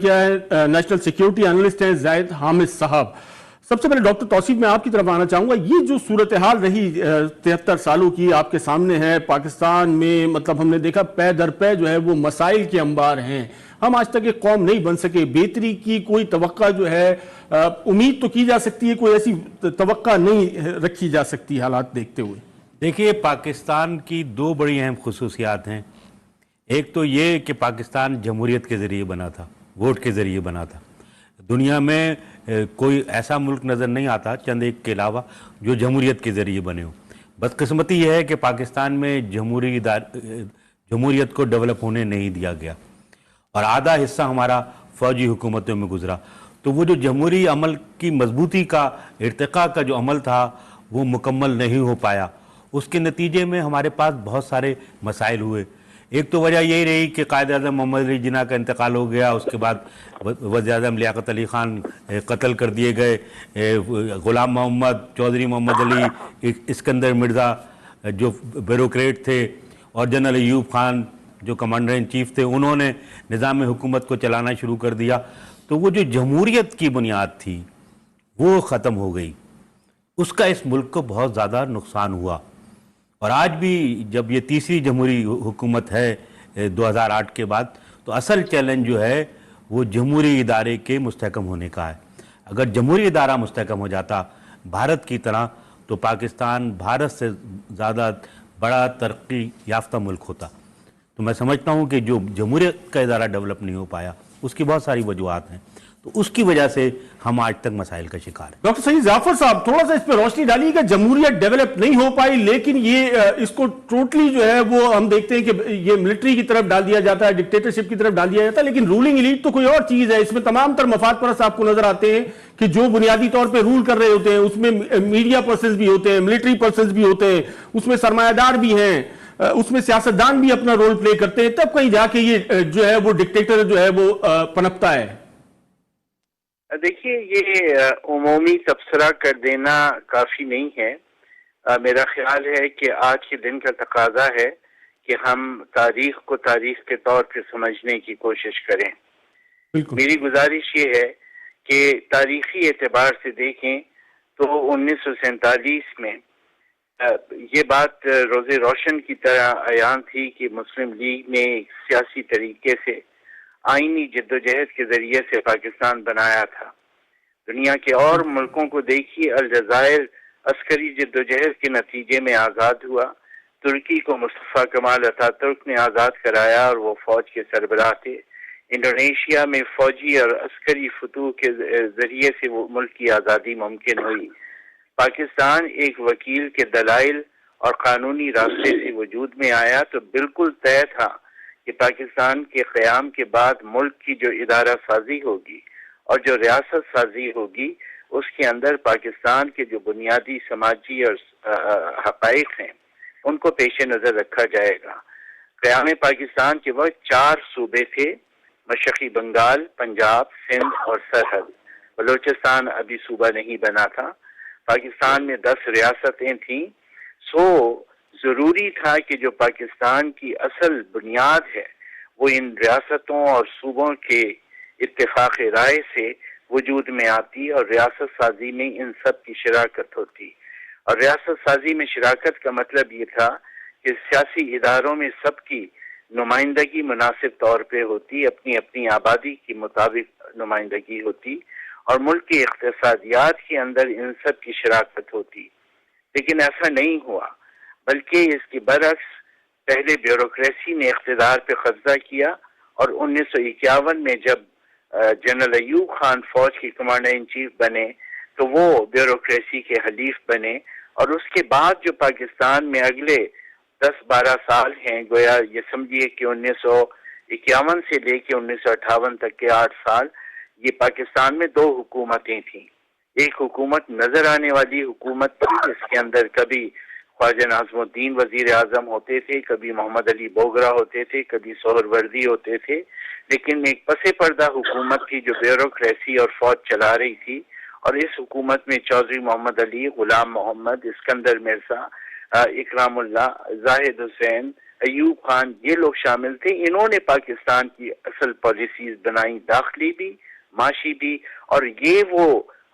کیا ہے national security analyst ہیں زاہد حامد صاحب. سب سے پہلے ڈاکٹر توصیف میں آپ کی طرف آنا چاہوں گا. یہ جو صورتحال رہی 73 سالوں کی آپ کے سامنے ہے پاکستان میں، مطلب ہم نے دیکھا پے در پے جو ہے وہ مسائل کے انبار ہیں. ہم آج تک ایک قوم نہیں بن سکے. بہتری کی کوئی توقع جو ہے امید تو کی جا سکتی ہے، کوئی ایسی توقع نہیں رکھی جا سکتی حالات دیکھتے ہوئے. دیکھیے، پاکستان کی دو بڑی اہم خصوصیات ہیں. ایک تو یہ کہ پاکستان جمہوریت کے ذریعے بنا تھا، ووٹ کے ذریعے بنا تھا. دنیا میں کوئی ایسا ملک نظر نہیں آتا چند ایک کے علاوہ جو جمہوریت کے ذریعے بنے ہو. بدقسمتی یہ ہے کہ پاکستان میں جمہوریت کو ڈیولپ ہونے نہیں دیا گیا اور آدھا حصہ ہمارا فوجی حکومتوں میں گزرا. تو وہ جو جمہوری عمل کی مضبوطی کا، ارتقاء کا جو عمل تھا وہ مکمل نہیں ہو پایا. اس کے نتیجے میں ہمارے پاس بہت سارے مسائل ہوئے. ایک تو وجہ یہی رہی کہ قائد اعظم محمد علی جناح کا انتقال ہو گیا، اس کے بعد وزیر اعظم لیاقت علی خان قتل کر دیے گئے، غلام محمد، چودھری محمد علی، اسکندر مرزا جو بیوروکریٹ تھے، اور جنرل ایوب خان جو کمانڈر ان چیف تھے، انہوں نے نظام حکومت کو چلانا شروع کر دیا. تو وہ جو جمہوریت کی بنیاد تھی وہ ختم ہو گئی. اس کا اس ملک کو بہت زیادہ نقصان ہوا. اور آج بھی جب یہ تیسری جمہوری حکومت ہے 2008 کے بعد، تو اصل چیلنج جو ہے وہ جمہوری ادارے کے مستحکم ہونے کا ہے. اگر جمہوری ادارہ مستحکم ہو جاتا بھارت کی طرح تو پاکستان بھارت سے زیادہ بڑا ترقی یافتہ ملک ہوتا. تو میں سمجھتا ہوں کہ جو جمہوریت کا ادارہ ڈیولپ نہیں ہو پایا اس کی بہت ساری وجوہات ہیں. تو اس کی وجہ سے ہم آج تک مسائل کا شکار ہیں. ڈاکٹر سعید ظفر صاحب، تھوڑا سا اس پہ روشنی ڈالیے کہ جمہوریت ڈیولپ نہیں ہو پائی، لیکن یہ اس کو ٹوٹلی جو ہے وہ ہم دیکھتے ہیں کہ یہ ملٹری کی طرف ڈال دیا جاتا ہے، ڈکٹیٹرشپ کی طرف ڈال دیا جاتا ہے. لیکن رولنگ ایلیٹ تو کوئی اور چیز ہے. اس میں تمام تر مفاد پرست آپ کو نظر آتے ہیں کہ جو بنیادی طور پہ رول کر رہے ہوتے ہیں. اس میں میڈیا پرسنز بھی ہوتے ہیں، ملٹری پرسنز بھی ہوتے ہیں، اس میں سرمایہ دار بھی ہیں، اس میں سیاستدان بھی اپنا رول پلے کرتے ہیں. تب کہیں جا کے یہ جو ہے وہ ڈکٹیٹر جو ہے وہ پنپتا ہے. دیکھیے، یہ عمومی تبصرہ کر دینا کافی نہیں ہے. میرا خیال ہے کہ آج کے دن کا تقاضا ہے کہ ہم تاریخ کو تاریخ کے طور پہ سمجھنے کی کوشش کریں. میری گزارش یہ ہے کہ تاریخی اعتبار سے دیکھیں تو 1947 میں یہ بات روز روشن کی طرح عیان تھی کہ مسلم لیگ نے ایک سیاسی طریقے سے آئینی جدوجہد کے ذریعے سے پاکستان بنایا تھا. دنیا کے اور ملکوں کو دیکھیے، الجزائر عسکری جدوجہد کے نتیجے میں آزاد ہوا. ترکی کو مصطفیٰ کمال اتاترک نے آزاد کرایا اور وہ فوج کے سربراہ تھے. انڈونیشیا میں فوجی اور عسکری فتوح کے ذریعے سے وہ ملک کی آزادی ممکن ہوئی. پاکستان ایک وکیل کے دلائل اور قانونی راستے سے وجود میں آیا تو بالکل طے تھا کہ پاکستان کے قیام کے بعد ملک کی جو ادارہ سازی ہوگی اور جو ریاست سازی ہوگی اس کے اندر پاکستان کے جو بنیادی سماجی اور حقائق ہیں ان کو پیش نظر رکھا جائے گا. قیام پاکستان کے وقت 4 صوبے تھے: مشرقی بنگال، پنجاب، سندھ اور سرحد. بلوچستان ابھی صوبہ نہیں بنا تھا. پاکستان میں 10 ریاستیں تھیں. ضروری تھا کہ جو پاکستان کی اصل بنیاد ہے وہ ان ریاستوں اور صوبوں کے اتفاق رائے سے وجود میں آتی اور ریاست سازی میں ان سب کی شراکت ہوتی. اور ریاست سازی میں شراکت کا مطلب یہ تھا کہ سیاسی اداروں میں سب کی نمائندگی مناسب طور پہ ہوتی، اپنی اپنی آبادی کے مطابق نمائندگی ہوتی، اور ملک کی اقتصادیات کے اندر ان سب کی شراکت ہوتی. لیکن ایسا نہیں ہوا، بلکہ اس کے برعکس پہلے بیوروکریسی نے اقتدار پہ قبضہ کیا اور 1951 میں جب جنرل ایوب خان فوج کے کمانڈر ان چیف بنے تو وہ بیوروکریسی کے حلیف بنے. اور اس کے بعد جو پاکستان میں اگلے 10-12 سال ہیں، گویا یہ سمجھیے کہ 1951 سے لے کے 1958 تک کے 8 سال، یہ پاکستان میں 2 حکومتیں تھیں. ایک حکومت نظر آنے والی حکومت تھی جس کے اندر کبھی خواجہ ناظم الدین وزیر اعظم ہوتے تھے، کبھی محمد علی بوگرا ہوتے تھے، کبھی سہروردی ہوتے تھے. لیکن ایک پس پردہ حکومت تھی جو بیوروکریسی اور فوج چلا رہی تھی، اور اس حکومت میں چودھری محمد علی، غلام محمد، اسکندر مرزا، اکرام اللہ، زاہد حسین، ایوب خان، یہ لوگ شامل تھے. انہوں نے پاکستان کی اصل پالیسیز بنائی، داخلی بھی، معاشی بھی، اور یہ وہ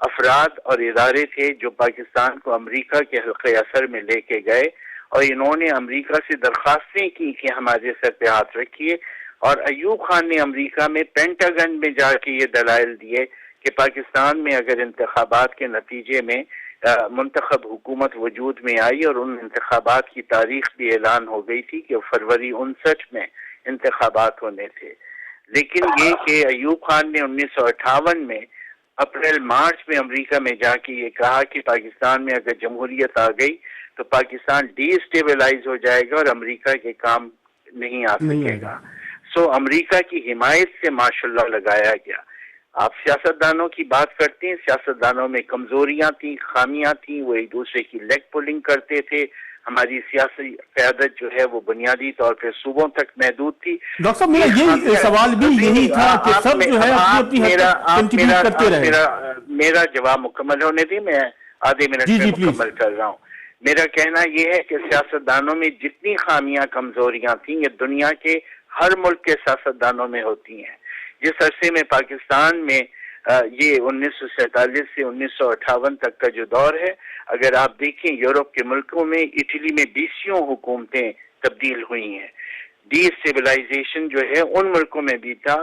افراد اور ادارے تھے جو پاکستان کو امریکہ کے حلقہ اثر میں لے کے گئے، اور انہوں نے امریکہ سے درخواستیں کی کہ ہمارے سر پہ ہاتھ رکھیے. اور ایوب خان نے امریکہ میں پینٹاگن میں جا کے یہ دلائل دیے کہ پاکستان میں اگر انتخابات کے نتیجے میں منتخب حکومت وجود میں آئی، اور ان انتخابات کی تاریخ بھی اعلان ہو گئی تھی کہ فروری 59 میں انتخابات ہونے تھے، لیکن یہ کہ ایوب خان نے 1958 میں اپریل مارچ میں امریکہ میں جا کے یہ کہا کہ پاکستان میں اگر جمہوریت آ گئی تو پاکستان ڈی اسٹیبلائز ہو جائے گا اور امریکہ کے کام نہیں آ سکے گا. سو امریکہ کی حمایت سے ماشاءاللہ لگایا گیا. آپ سیاستدانوں کی بات کرتے ہیں، سیاستدانوں میں کمزوریاں تھیں، خامیاں تھیں، وہ ایک دوسرے کی لیگ پولنگ کرتے تھے. ہماری سیاسی قیادت جو ہے وہ بنیادی طور پہ صوبوں تک محدود تھی. ڈاکٹر صاحب میرا یہ سوال بھی یہی تھا کہ سب جو ہے اپنی حد تک کنٹریبیوٹ کرتے رہے. میرا جواب مکمل ہونے دی، میں آدھے منٹ میں مکمل کر رہا ہوں. میرا کہنا یہ ہے کہ سیاستدانوں میں جتنی خامیاں کمزوریاں تھیں یہ دنیا کے ہر ملک کے سیاستدانوں میں ہوتی ہیں. جس عرصے میں پاکستان میں یہ 1947 سے 1958 تک کا جو دور ہے، اگر آپ دیکھیں یورپ کے ملکوں میں، اٹلی میں 20 حکومتیں تبدیل ہوئی ہیں. ڈی اسٹیبلائزیشن جو ہے ان ملکوں میں بھی تھا،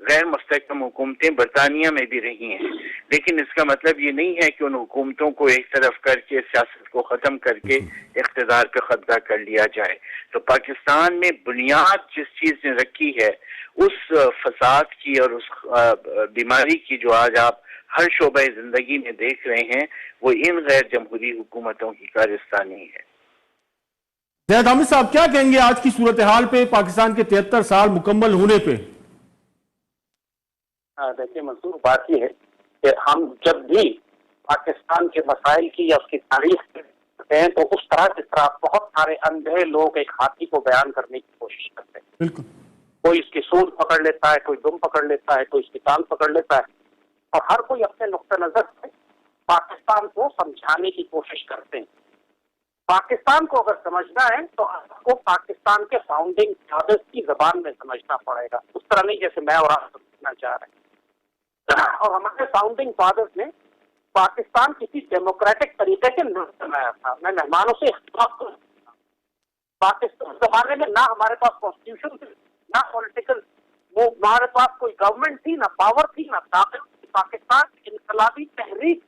غیر مستحکم حکومتیں برطانیہ میں بھی رہی ہیں، لیکن اس کا مطلب یہ نہیں ہے کہ ان حکومتوں کو ایک طرف کر کے سیاست کو ختم کر کے اقتدار پہ قبضہ کر لیا جائے. تو پاکستان میں بنیاد جس چیز نے رکھی ہے، اس فساد کی اور اس بیماری کی جو آج آپ ہر شعبہ زندگی میں دیکھ رہے ہیں، وہ ان غیر جمہوری حکومتوں کی کارستانی ہے. زید حامد صاحب کیا کہیں گے آج کی صورتحال پہ، پاکستان کے 73 سال مکمل ہونے پہ؟ دیکھیے منصور، بات یہ ہے کہ ہم جب بھی پاکستان کے مسائل کی یا اس کی تاریخ کرتے ہیں تو اس طرح جس طرح بہت سارے اندھے لوگ ایک ہاتھی کو بیان کرنے کی کوشش کرتے ہیں. بالکل. کوئی اس کی سونڈ پکڑ لیتا ہے، کوئی دم پکڑ لیتا ہے، کوئی اس کی ٹانگ پکڑ لیتا ہے، اور ہر کوئی اپنے نقطہ نظر سے پاکستان کو سمجھانے کی کوشش کرتے ہیں. پاکستان کو اگر سمجھنا ہے تو آپ کو پاکستان کے فاؤنڈنگ فادرز کی زبان میں سمجھنا پڑے گا، اس طرح نہیں جیسے میں اور آپ سمجھنا چاہ رہے ہیں. اور ہمارے فاؤنڈنگ فادرز نے پاکستان کسی ڈیموکریٹک طریقے سے نہیں بنایا تھا. میں مہمانوں سے اختلاف کروں، پاکستان زمانے میں نہ ہمارے پاس کانسٹیٹیوشن تھی، نہ پولیٹیکل، وہ ہمارے پاس کوئی گورنمنٹ تھی، نہ پاور تھی، نہ طاقت تھی. پاکستان انقلابی تحریک،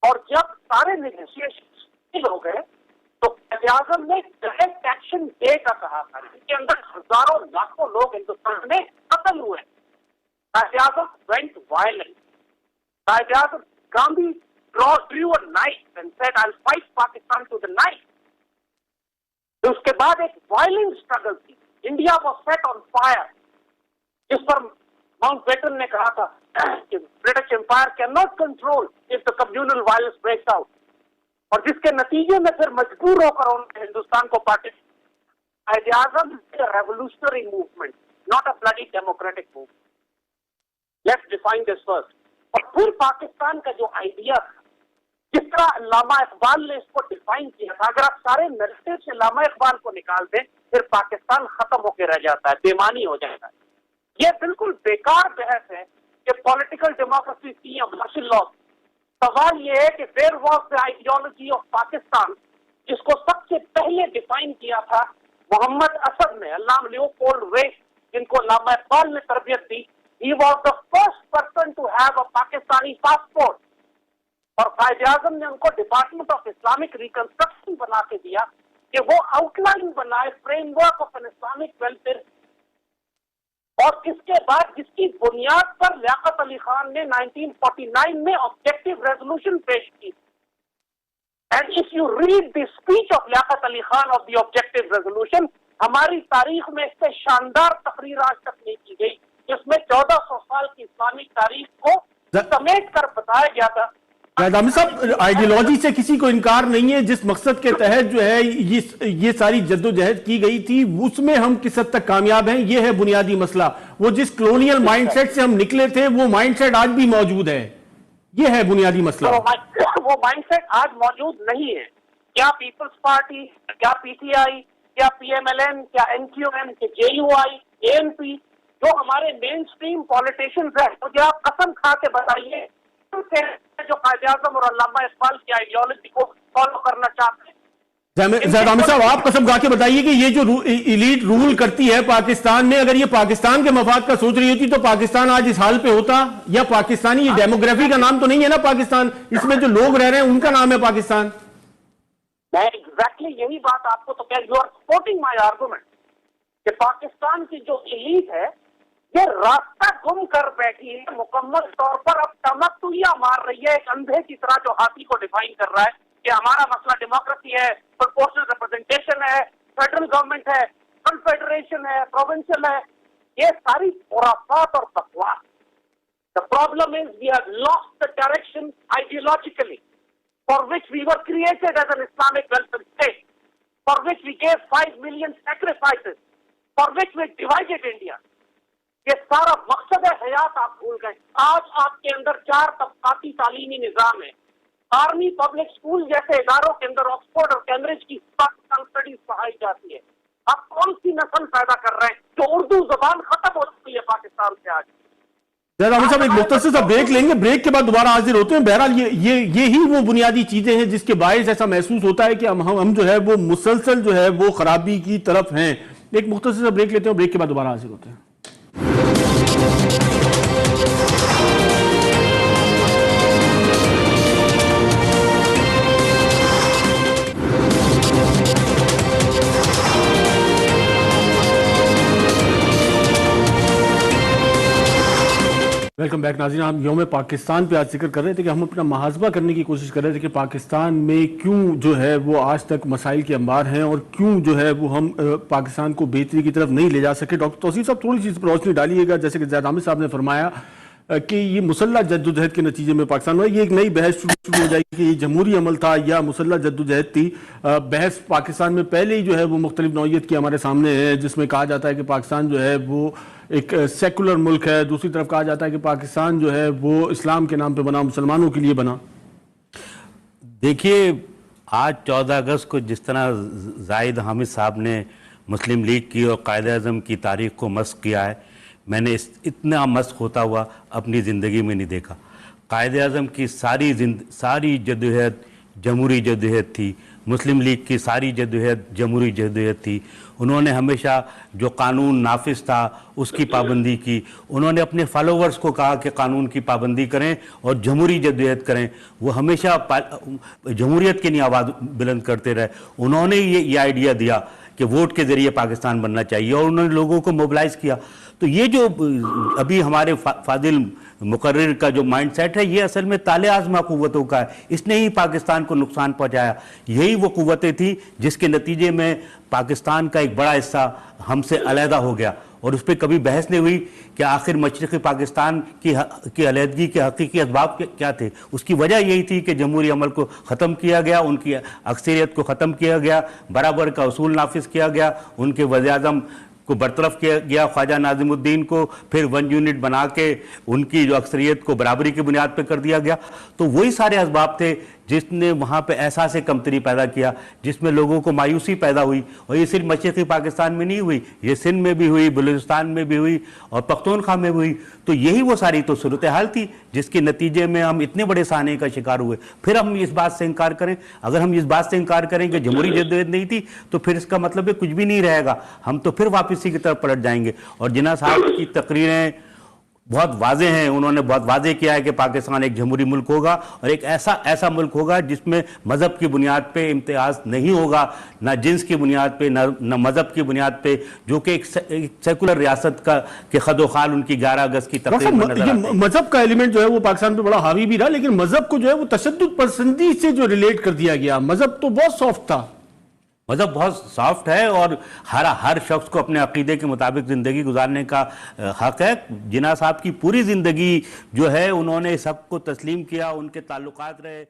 اور جب سارے نیگوشیشن ہو گئے تو قائد اعظم نے ڈائریکٹ ایکشن ڈے کا کہا تھا، جس کے اندر ہزاروں لاکھوں لوگ ہندوستان میں قتل ہوئے. Quaid Azam went violent. Quaid Azam Gandhi drew a knife and said I'll fight Pakistan to the knife. اس کے بعد ایک وائلنٹ اسٹرگل تھی. India was set on fire, جس پر ماؤنٹ بیٹن نے کہا تھا کہ British empire can not control if the communal violence breaks out، اور جس کے نتیجے میں پھر مجبور ہو کر انہوں نے ہندوستان کو participate. Quaid Azam revolutionary movement, not a bloody democratic movement. Let's define this first. اور پھر پاکستان کا جو آئیڈیا تھا، جس طرح علامہ اقبال نے اس کو ڈیفائن کیا تھا، اگر آپ سارے نریٹو سے علامہ اقبال کو نکال دیں پھر پاکستان ختم ہو کے رہ جاتا ہے، بےمانی ہو جاتا ہے. یہ بالکل بیکار بحث ہے کہ پولیٹیکل ڈیموکریسی تھی یا مارشل لا. سوال یہ ہے کہ where was the ideology of Pakistan, جس کو سب سے پہلے ڈیفائن کیا تھا محمد اسد نے، علامہ لیوپولڈ ویس، جن کو علامہ اقبال نے تربیت دی. He was the first person to have a Pakistani passport. اور قائد اعظم نے ان کو ڈپارٹمنٹ آف اسلامک ریکنسٹرکشن بنا کے دیا کہ وہ آؤٹ لائن بنائے frame work of an Islamic welfare. اور اس کے بعد جس کی بنیاد پر لیاقت علی خان نے 1949 میں آبجیکٹو ریزولوشن پیش کی. And if you read the speech of Liaquat Ali Khan of the objective resolution, ہماری تاریخ میں اس سے شاندار تقریر آج تک نہیں کی گئی، جس میں 1400 سال کی اسلامی تاریخ کو سمیٹ کر بتایا گیا تھا. حامد صاحب، آئیڈیالوجی سے کسی کو انکار نہیں ہے. جس مقصد کے تحت جو ہے یہ ساری جد و جہد کی گئی تھی، اس میں ہم کس حد تک کامیاب ہیں، یہ ہے بنیادی مسئلہ. وہ جس کلونیل مائنڈ سیٹ سے ہم نکلے تھے، وہ مائنڈ سیٹ آج بھی موجود ہے. یہ ہے بنیادی مسئلہ. وہ مائنڈ سیٹ آج موجود نہیں ہے. کیا پیپلز پارٹی، کیا پی ٹی آئی، کیا PMLN, کیا NQM, کہ JUI, ANP, جو ہمارے مین سٹریم پالیٹیشنز ہیں, مجھے آپ قسم کھا کے بتائیے جو قائد اعظم اور علامہ اقبال کی آئیڈیالوجی کو فالو کرنا چاہتے ہیں. زید عامر صاحب, آپ قسم کھا کے بتائیے کہ یہ جو ایلیٹ رول کرتی ہے پاکستان میں, اگر یہ پاکستان کے مفاد کا سوچ رہی ہوتی تو پاکستان آج اس حال پہ ہوتا؟ یا پاکستانی, یہ ڈیموگرافی کا نام تو نہیں ہے نا پاکستان, اس میں جو لوگ رہ رہے ہیں ان کا نام ہے پاکستان. میں ایگزیکٹلی یہی بات آپ کو تو کہہ, you are supporting my argument کہ پاکستان کی جو ایلیٹ ہے یہ راستہ گم کر بیٹھی ہے مکمل طور پر. اب تمتویہ مار رہی ہے ایک اندھے کی طرح جو ہاتھی کو ڈیفائن کر رہا ہے کہ ہمارا مسئلہ ڈیموکریسی ہے, پرپورشنل ریپرزنٹیشن ہے, فیڈرل گورنمنٹ ہے, کنفیڈریشن ہے, پروونشل ہے. یہ ساری خرافات اور بکواس. The problem is we have lost the direction ideologically for which we were created as an Islamic welfare state, for which we gave 5 million sacrifices, for which we divided India. یہ سارا مقصد حیات آپ بھول گئے. آج آپ کے اندر 4 طبقاتی تعلیمی نظام ہے. آرمی پبلک اسکول جیسے اداروں کے اندر آکسفورڈ اور کیمبرج کی پاکستان اسٹڈیز پڑھائی جاتی ہے. آپ کون سی نسل پیدا کر رہے ہیں جو اردو زبان ختم ہو چکی ہے پاکستان سے آج. زید عامر صاحب, ایک مختصر سا بریک لیں گے, بریک کے بعد دوبارہ حاضر ہوتے ہیں. بہرحال یہی وہ بنیادی چیزیں ہیں جس کے باعث ایسا محسوس ہوتا ہے کہ ہم جو ہے وہ مسلسل جو ہے وہ خرابی کی طرف ہیں. ایک مختصر سا بریک لیتے ہیں, بریک کے بعد دوبارہ حاضر ہوتے ہیں. ویلکم بیک ناظرین. ہم یوم پاکستان پہ آج ذکر کر رہے تھے کہ ہم اپنا محاسبہ کرنے کی کوشش کر رہے تھے کہ پاکستان میں کیوں جو ہے وہ آج تک مسائل کے انبار ہیں اور کیوں جو ہے وہ ہم پاکستان کو بہتری کی طرف نہیں لے جا سکے. ڈاکٹر توصیف صاحب, تھوڑی سی اس پر روشنی ڈالیے گا. جیسے کہ زید عامر صاحب نے فرمایا کہ یہ مسلح جدوجہد کے نتیجے میں پاکستان میں یہ ایک نئی بحث شروع ہو جائے گی کہ یہ جمہوری عمل تھا یا مسلح جدوجہد تھی. بحث پاکستان میں پہلے ہی جو ہے وہ مختلف نوعیت کی ہمارے سامنے ہے, جس میں کہا جاتا ہے کہ پاکستان جو ہے وہ ایک سیکولر ملک ہے, دوسری طرف کہا جاتا ہے کہ پاکستان جو ہے وہ اسلام کے نام پہ بنا, مسلمانوں کے لیے بنا. دیکھیے, آج 14 اگست کو جس طرح زاہد حامد صاحب نے مسلم لیگ کی اور قائد اعظم کی تاریخ کو مسخ کیا ہے, میں نے اتنا مسخ ہوتا ہوا اپنی زندگی میں نہیں دیکھا. قائد اعظم کی ساری جدوجہد جمہوری جدوجہد تھی. مسلم لیگ کی ساری جدوجہد جمہوری جدوجہد تھی. انہوں نے ہمیشہ جو قانون نافذ تھا اس کی پابندی کی. انہوں نے اپنے فالوورز کو کہا کہ قانون کی پابندی کریں اور جمہوری جدوجہد کریں. وہ ہمیشہ جمہوریت کے لیے آواز بلند کرتے رہے. انہوں نے یہ آئیڈیا دیا کہ ووٹ کے ذریعے پاکستان بننا چاہیے اور انہوں نے لوگوں کو موبلائز کیا. تو یہ جو ابھی ہمارے فاضل مقرر کا جو مائنڈ سیٹ ہے, یہ اصل میں تالے آزما قوتوں کا ہے. اس نے ہی پاکستان کو نقصان پہنچایا. یہی وہ قوتیں تھیں جس کے نتیجے میں پاکستان کا ایک بڑا حصہ ہم سے علیحدہ ہو گیا, اور اس پہ کبھی بحث نہیں ہوئی کہ آخر مشرقی پاکستان کی علیحدگی کے حقیقی اسباب کیا تھے. اس کی وجہ یہی تھی کہ جمہوری عمل کو ختم کیا گیا, ان کی اکثریت کو ختم کیا گیا, برابر کا اصول نافذ کیا گیا, ان کے وزیر اعظم کو برطرف کیا گیا, خواجہ ناظم الدین کو پھر 1 یونٹ بنا کے ان کی جو اکثریت کو برابری کی بنیاد پہ کر دیا گیا. تو وہی سارے اسباب تھے جس نے وہاں پہ احساس کمتری پیدا کیا, جس میں لوگوں کو مایوسی پیدا ہوئی. اور یہ صرف مشرقی پاکستان میں نہیں ہوئی, یہ سندھ میں بھی ہوئی, بلوچستان میں بھی ہوئی اور پختونخوا میں بھی ہوئی. تو یہی وہ ساری تو صورتحال تھی جس کے نتیجے میں ہم اتنے بڑے سانحے کا شکار ہوئے. پھر ہم اس بات سے انکار کریں, اگر ہم اس بات سے انکار کریں کہ جمہوری جدوجہد نہیں تھی, تو پھر اس کا مطلب ہے کچھ بھی نہیں رہے گا. ہم تو پھر واپسی کی طرف پلٹ جائیں گے. اور جناح صاحب کی تقریریں بہت واضح ہیں. انہوں نے بہت واضح کیا ہے کہ پاکستان ایک جمہوری ملک ہوگا اور ایک ایسا ملک ہوگا جس میں مذہب کی بنیاد پہ امتیاز نہیں ہوگا, نہ جنس کی بنیاد پہ, نہ مذہب کی بنیاد پہ, جو کہ ایک سیکولر ریاست کے خد و خال ان کی 11 اگست کی تقریر میں نظر آتی ہے. مذہب کا ایلیمنٹ جو ہے وہ پاکستان پہ بڑا حاوی بھی رہا, لیکن مذہب کو جو ہے وہ تشدد پسندی سے جو ریلیٹ کر دیا گیا. مذہب تو بہت سافٹ تھا. مذہب بہت سافٹ ہے اور ہر شخص کو اپنے عقیدے کے مطابق زندگی گزارنے کا حق ہے. جناح صاحب کی پوری زندگی جو ہے انہوں نے سب کو تسلیم کیا, ان کے تعلقات رہے.